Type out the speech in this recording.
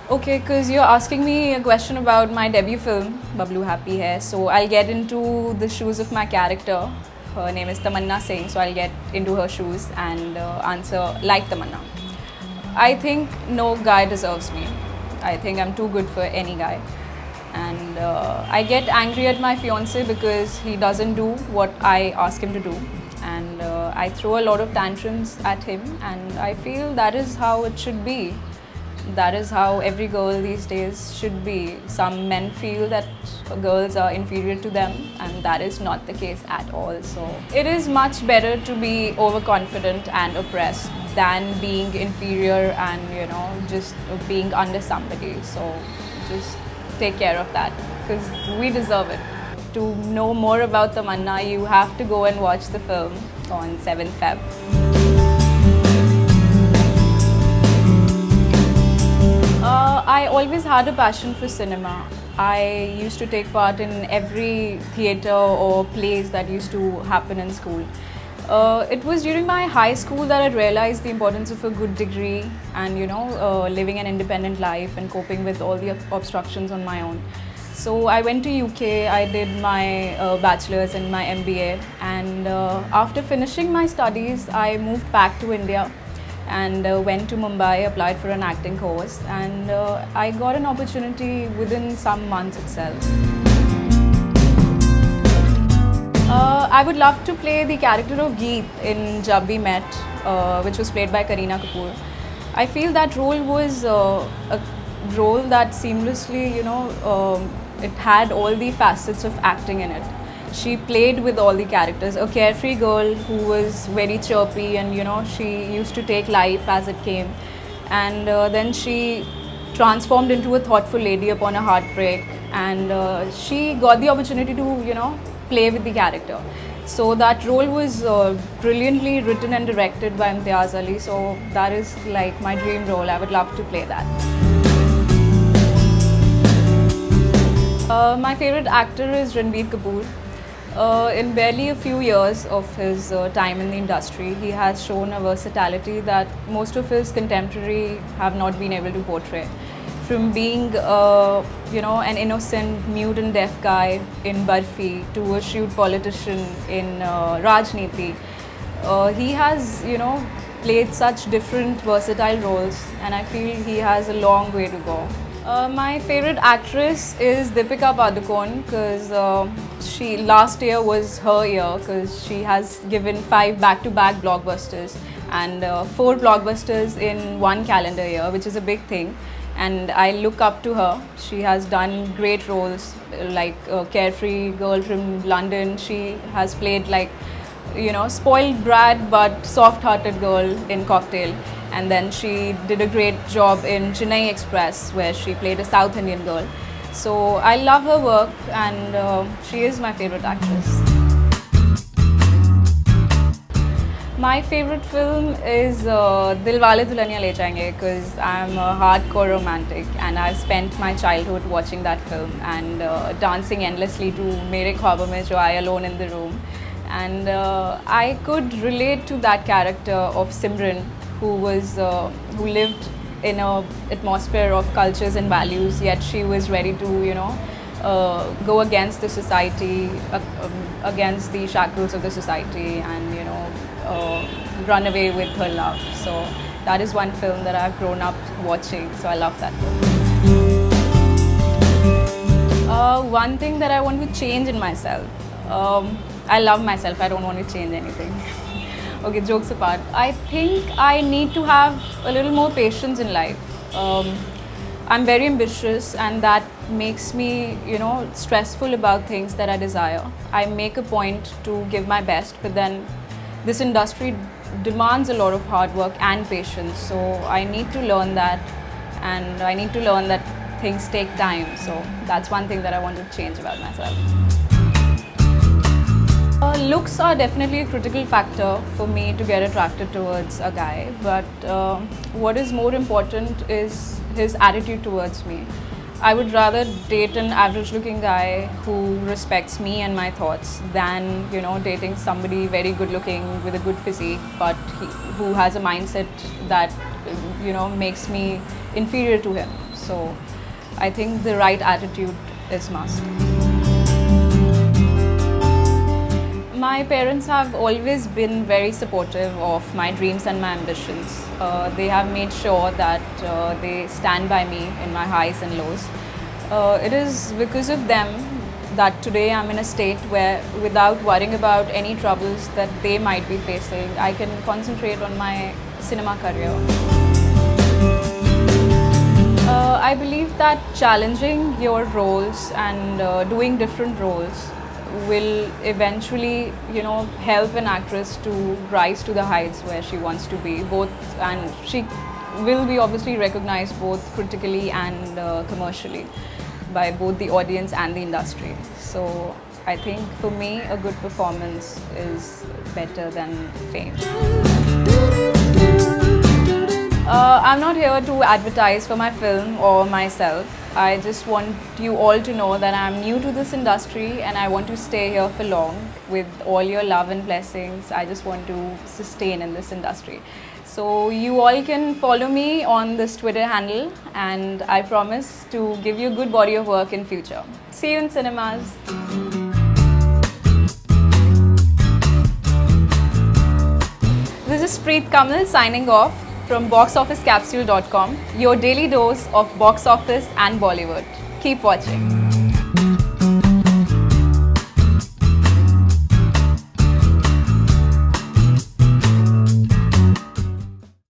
Okay, because you're asking me a question about my debut film, Bablu Happy Hai. So I'll get into the shoes of my character. Her name is Tamanna Singh, so I'll get into her shoes and answer like Tamanna. I think no guy deserves me. I think I'm too good for any guy. And I get angry at my fiance because he doesn't do what I ask him to do. And I throw a lot of tantrums at him, and I feel that is how it should be. That is how every girl these days should be. Some men feel that girls are inferior to them, and that is not the case at all. So it is much better to be overconfident and oppressed than being inferior and just being under somebody. So just take care of that because we deserve it. To know more about Tamanna, you have to go and watch the film on 7th Feb. I always had a passion for cinema. I used to take part in every theatre or plays that used to happen in school. It was during my high school that I realized the importance of a good degree and living an independent life and coping with all the obstructions on my own. So I went to UK, I did my bachelor's and my MBA, and after finishing my studies I moved back to India and went to Mumbai, applied for an acting course, and I got an opportunity within some months itself. I would love to play the character of Geet in Jab We Met, which was played by Kareena Kapoor. I feel that role was a role that seamlessly, it had all the facets of acting in it. She played with all the characters, a carefree girl who was very chirpy and she used to take life as it came, and then she transformed into a thoughtful lady upon a heartbreak, and she got the opportunity to play with the character. So that role was brilliantly written and directed by Imtiaz Ali, so that is like my dream role. I would love to play that. My favorite actor is Ranbir Kapoor. In barely a few years of his time in the industry, he has shown a versatility that most of his contemporaries have not been able to portray. From being, an innocent, mute and deaf guy in Barfi to a shrewd politician in Rajneeti, he has, played such different versatile roles, and I feel he has a long way to go. My favorite actress is Deepika Padukone because last year was her year because she has given 5 back-to-back blockbusters and 4 blockbusters in one calendar year, which is a big thing. And I look up to her. She has done great roles like carefree girl from London. She has played like, spoiled brat but soft-hearted girl in Cocktail. And then she did a great job in Chennai Express where she played a South Indian girl. So I love her work, and she is my favorite actress. My favorite film is Dilwale Dulhaniya Le Jayenge because I'm a hardcore romantic and I've spent my childhood watching that film and dancing endlessly to Mere Khwabon Mein Jo Aaye Alone in the Room. And I could relate to that character of Simran, who lived in an atmosphere of cultures and values, yet she was ready to, go against the society, against the shackles of the society, and run away with her love. So that is one film that I've grown up watching. So I love that film. One thing that I want to change in myself. I love myself. I don't want to change anything. Okay, jokes apart. I think I need to have a little more patience in life. I'm very ambitious, and that makes me, stressful about things that I desire. I make a point to give my best, but then this industry demands a lot of hard work and patience. So I need to learn that, and I need to learn that things take time. So that's one thing that I want to change about myself. Looks are definitely a critical factor for me to get attracted towards a guy, but what is more important is his attitude towards me. I would rather date an average looking guy who respects me and my thoughts than dating somebody very good looking with a good physique but who has a mindset that makes me inferior to him. So I think the right attitude is must. My parents have always been very supportive of my dreams and my ambitions. They have made sure that they stand by me in my highs and lows. It is because of them that today I'm in a state where, without worrying about any troubles that they might be facing, I can concentrate on my cinema career. I believe that challenging your roles and doing different roles will eventually, help an actress to rise to the heights where she wants to be, and she will be obviously recognized both critically and commercially by both the audience and the industry. So I think for me, a good performance is better than fame. I'm not here to advertise for my film or myself. I just want you all to know that I'm new to this industry and I want to stay here for long. With all your love and blessings, I just want to sustain in this industry. So you all can follow me on this Twitter handle, and I promise to give you a good body of work in future. See you in cinemas. This is Preet Kamal signing off from boxofficecapsule.com, your daily dose of box office and Bollywood. Keep watching.